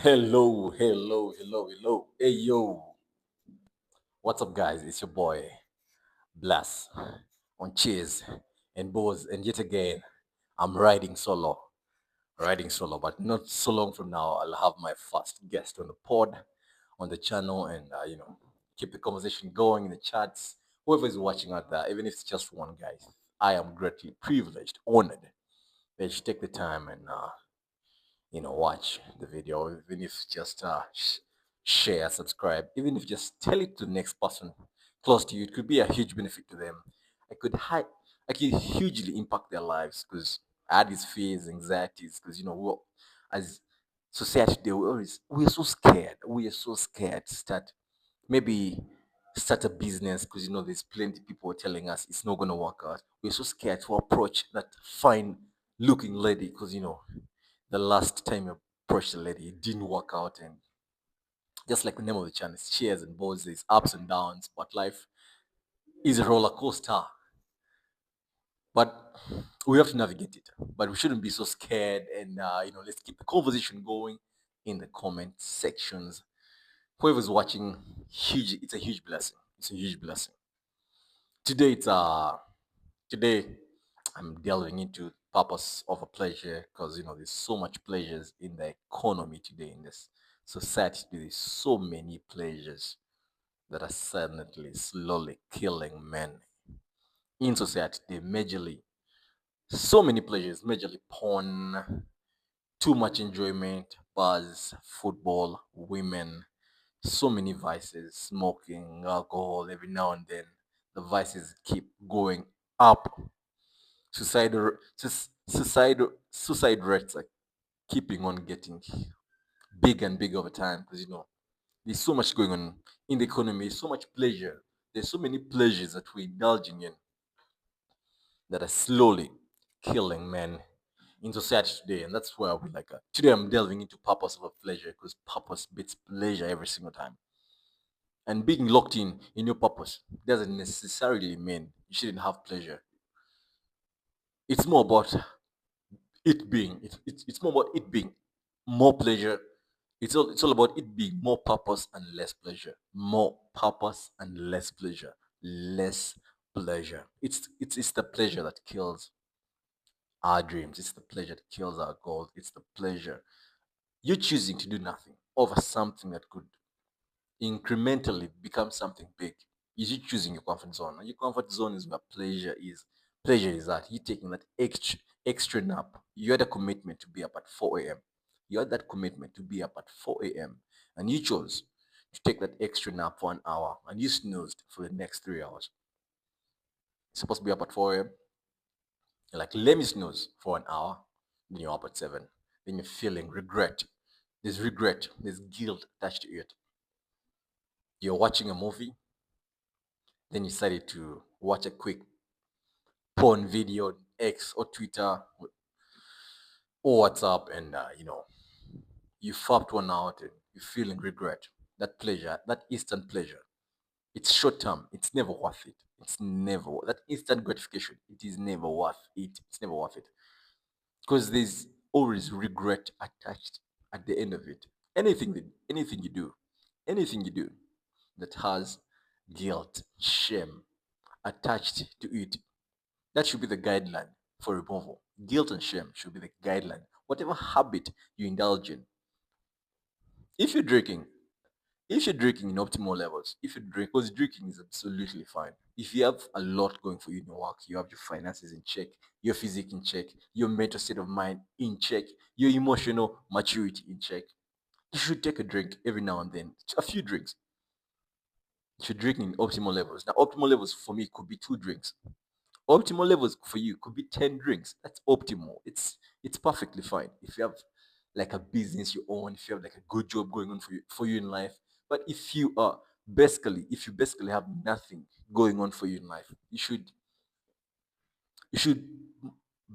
Hello, hello, hello, hello. Hey, yo. What's up, guys? It's your boy, Blast, on Cheers and Bows. And yet again, I'm riding solo. Riding solo, but not so long from now, I'll have my first guest on the pod, on the channel, and, keep the conversation going in the chats. Whoever is watching out there, even if it's just one guy, I am greatly privileged, honored that you take the time and, watch the video, even if just share, subscribe, even if just tell it to the next person close to you. It could be a huge benefit to them. I could hi- I could hugely impact their lives because I had these fears, anxieties, because as society today, we're so scared. We are so scared to maybe start a business because there's plenty of people telling us it's not gonna work out. We're so scared to approach that fine looking lady because the last time you approached the lady, it didn't work out. And just like the name of the channel, it's cheers and bows, there's ups and downs, but life is a roller coaster. But we have to navigate it. But we shouldn't be so scared. And, let's keep the conversation going in the comment sections. Whoever's watching, it's a huge blessing. It's a huge blessing. Today, today I'm delving into purpose of a pleasure because there's so much pleasures in the economy today in this society. There's so many pleasures that are silently, slowly killing men in society. They majorly so many pleasures, majorly porn, too much enjoyment, buzz, football, women, so many vices, smoking, alcohol. Every now and then, the vices keep going up. Suicide rates are keeping on getting big and big over time because there's so much going on in the economy, so much pleasure. There's so many pleasures that we're indulging in that are slowly killing men in society today, and that's where we today I'm delving into purpose over pleasure because purpose beats pleasure every single time. And being locked in your purpose doesn't necessarily mean you shouldn't have pleasure. It's more about it's more about it being more pleasure. It's all about it being more purpose and less pleasure. More purpose and less pleasure. Less pleasure. It's the pleasure that kills our dreams. It's the pleasure that kills our goals. It's the pleasure you choosing to do nothing over something that could incrementally become something big. Is you choosing your comfort zone? And your comfort zone is where pleasure is. Pleasure is that you taking that extra nap. You had a commitment to be up at 4 a.m. You had that commitment to be up at 4 a.m. and you chose to take that extra nap for an hour and you snoozed for the next 3 hours. You're supposed to be up at 4 a.m. You're like, let me snooze for an hour. Then you're up at 7. Then you're feeling regret. There's regret. There's guilt attached to it. You're watching a movie. Then you decided to watch a quick porn video on X or Twitter or WhatsApp, and you fapped one out and you're feeling regret. That pleasure, that instant pleasure, it's short term. It's never worth it. It's never that instant gratification. It is never worth it. It's never worth it because there's always regret attached at the end of it. Anything you do, anything you do that has guilt, shame attached to it, that should be the guideline for removal. Guilt and shame should be the guideline. Whatever habit you indulge in, if you're drinking, if you're drinking in optimal levels, if you drink, because drinking is absolutely fine. If you have a lot going for you in your work, you have your finances in check, your physique in check, your mental state of mind in check, your emotional maturity in check, you should take a drink every now and then. A few drinks. You should drink in optimal levels. Now, optimal levels for me could be 2 drinks. Optimal levels for you could be 10 drinks. That's optimal. It's perfectly fine. If you have like a business you own, if you have like a good job going on for you in life. But if you basically have nothing going on for you in life, you should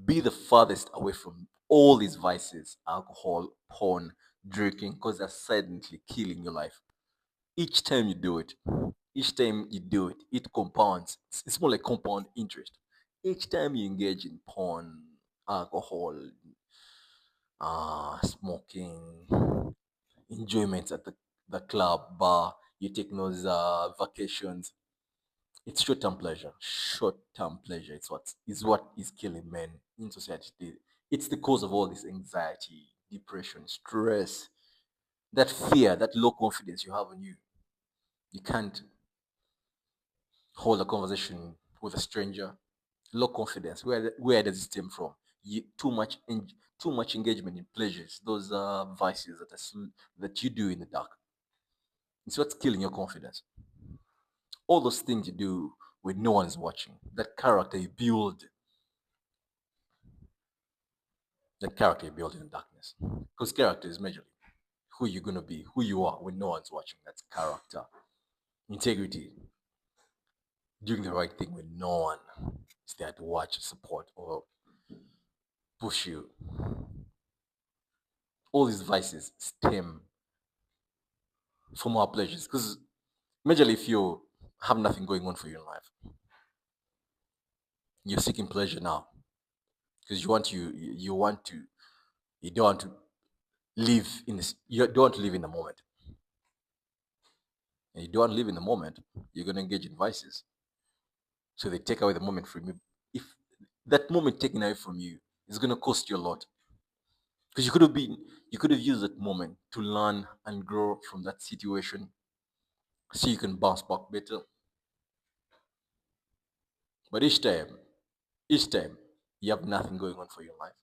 be the farthest away from all these vices, alcohol, porn, drinking, because they're silently killing your life. Each time you do it, it compounds. It's more like compound interest. Each time you engage in porn, alcohol, smoking, enjoyment at the club, bar, you're taking those vacations. It's short-term pleasure. Short-term pleasure. It's what is killing men in society today. It's the cause of all this anxiety, depression, stress, that fear, that low confidence you have in you. You can't hold a conversation with a stranger. Low confidence. Where does it stem from? Too much engagement in pleasures. Those are vices that you do in the dark. It's what's killing your confidence. All those things you do when no one's watching. That character you build in the darkness. Because character is measured. Who you're gonna be, who you are when no one's watching. That's character. Integrity. Doing the right thing when no one is there to watch, support, or push you. All these vices stem from our pleasures. Because majorly, if you have nothing going on for you in life, you're seeking pleasure now because you don't want to you don't want to live in the moment. And you don't want to live in the moment, you're gonna engage in vices. So they take away the moment from you. If that moment taken away from you is gonna cost you a lot. Because you could have used that moment to learn and grow from that situation so you can bounce back better. But each time you have nothing going on for your life.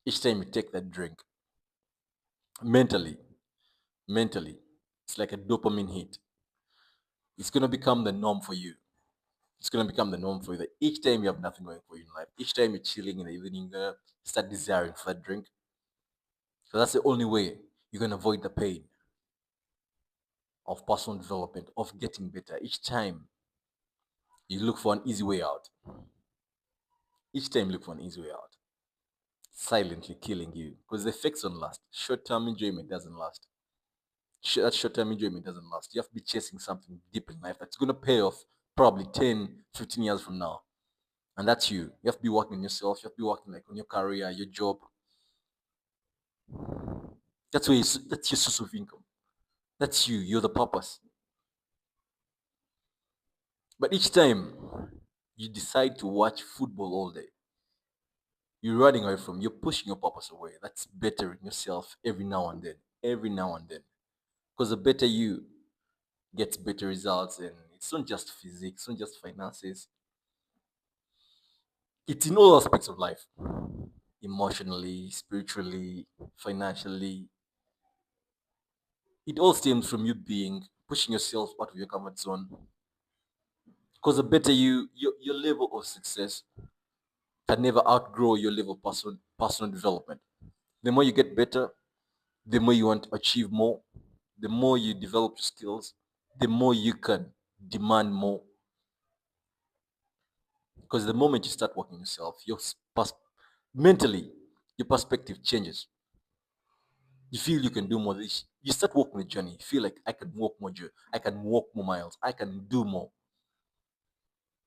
Each time you take that drink, mentally, mentally, it's like a dopamine hit. It's gonna become the norm for you. It's gonna become the norm for you that each time you have nothing going for you in life, each time you're chilling in the evening, you're gonna start desiring for that drink. So that's the only way you can avoid the pain of personal development, of getting better. Each time you look for an easy way out. Each time you look for an easy way out. Silently killing you. Because the effects don't last. Short-term enjoyment doesn't last. That short-term enjoyment doesn't last. You have to be chasing something deep in life that's gonna pay off probably 10, 15 years from now. And that's you. You have to be working on yourself. You have to be working like on your career, your job. That's your source of income. That's you. You're the purpose. But each time you decide to watch football all day, you're running away from, you're pushing your purpose away. That's bettering yourself every now and then. Every now and then. Because the better you gets better results, and it's not just physics, it's not just finances. It's in all aspects of life. Emotionally, spiritually, financially. It all stems from you pushing yourself out of your comfort zone. Because the better your level of success can never outgrow your level of personal development. The more you get better, the more you want to achieve more, the more you develop your skills, the more you can demand more. Because the moment you start working yourself, mentally, your perspective changes. You feel you can do more. You start walking the journey. You feel like I can walk more, I can walk more miles, I can do more.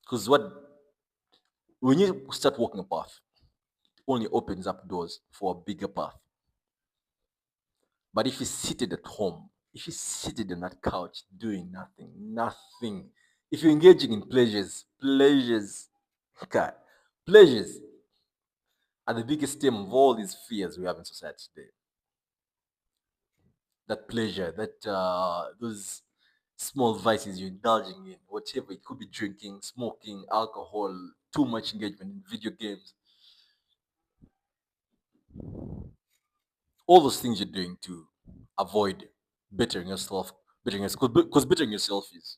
Because when you start walking a path, it only opens up doors for a bigger path. But if you're seated at home, if you're seated on that couch doing nothing, if you're engaging in God, pleasures are the biggest stem of all these fears we have in society today. That pleasure, those small vices you're indulging in, whatever it could be, drinking, smoking, alcohol, too much engagement in video games, all those things you're doing to avoid bettering yourself, because bettering yourself is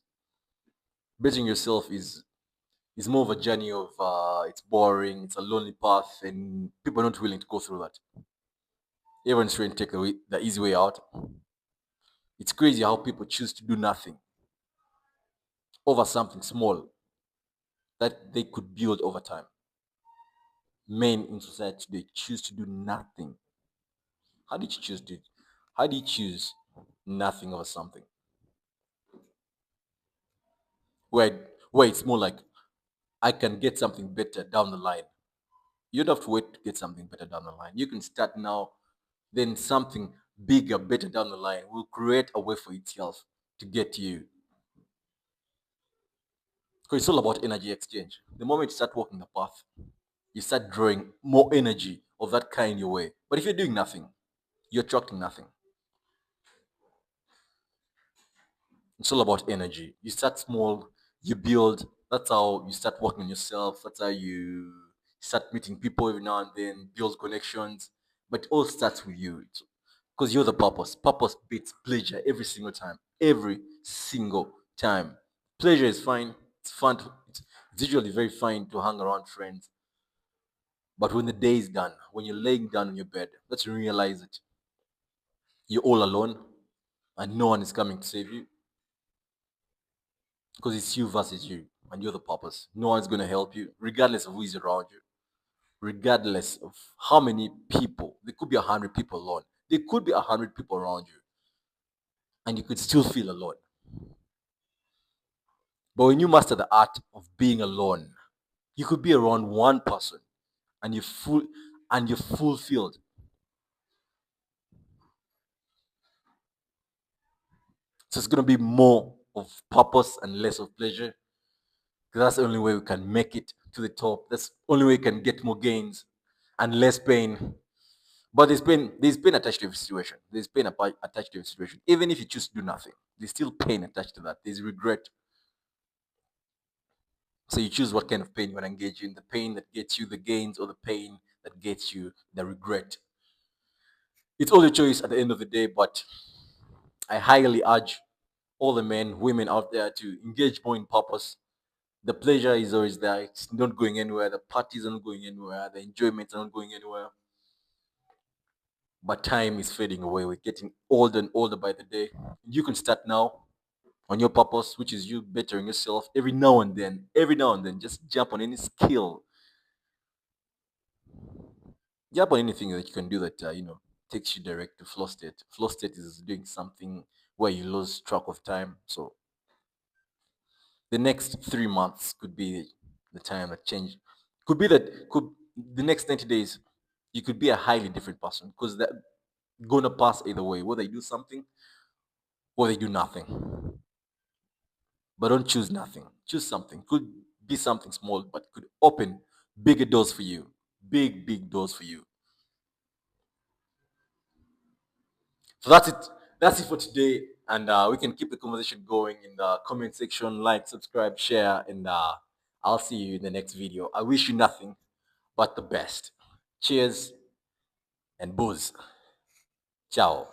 more of a journey of it's boring, it's a lonely path, and people are not willing to go through that. Everyone's trying to take the easy way out. It's crazy how people choose to do nothing over something small that they could build over time. Men in society today choose to do nothing. How did you choose to? How do you choose nothing over something? Where it's more like I can get something better down the line. You don't have to wait to get something better down the line. You can start now, then something bigger, better down the line, will create a way for itself to get to you. Because it's all about energy exchange. The moment you start walking the path, you start drawing more energy of that kind your way. But if you're doing nothing, you're attracting nothing. It's all about energy. You start small, you build. That's how you start working on yourself. That's how you start meeting people every now and then, build connections. But it all starts with you. Because you're the purpose. Purpose beats pleasure every single time. Every single time. Pleasure is fine. It's fun. It's usually very fine to hang around friends. But when the day is done, when you're laying down on your bed, let's realize it. You're all alone and no one is coming to save you. Because it's you versus you, and you're the purpose. No one's going to help you, regardless of who is around you, regardless of how many people. There could be 100 people alone. There could be 100 people around you, and you could still feel alone. But when you master the art of being alone, you could be around one person, and you're fulfilled. So it's going to be more of purpose and less of pleasure. Because that's the only way we can make it to the top. That's the only way we can get more gains and less pain. But there's pain attached to every situation. There's pain attached to every situation. Even if you choose to do nothing, there's still pain attached to that. There's regret. So you choose what kind of pain you want to engage in: the pain that gets you the gains, or the pain that gets you the regret. It's all a choice at the end of the day. But I highly urge all the men, women out there to engage more in purpose. The pleasure is always there. It's not going anywhere. The parties are not going anywhere. The enjoyments are not going anywhere. But time is fading away. We're getting older and older by the day. You can start now on your purpose, which is you bettering yourself every now and then, just jump on any skill, jump on anything that you can do that, takes you direct to flow state. Flow state is doing something where you lose track of time. So the next 3 months could be the time that change. Could the next 90 days, you could be a highly different person because that gonna pass either way, whether you do something or they do nothing. But don't choose nothing. Choose something. Could be something small, but could open bigger doors for you. Big, big doors for you. So that's it. That's it for today. And we can keep the conversation going in the comment section. Like, subscribe, share, and I'll see you in the next video. I wish you nothing but the best. Cheers and booze. Ciao.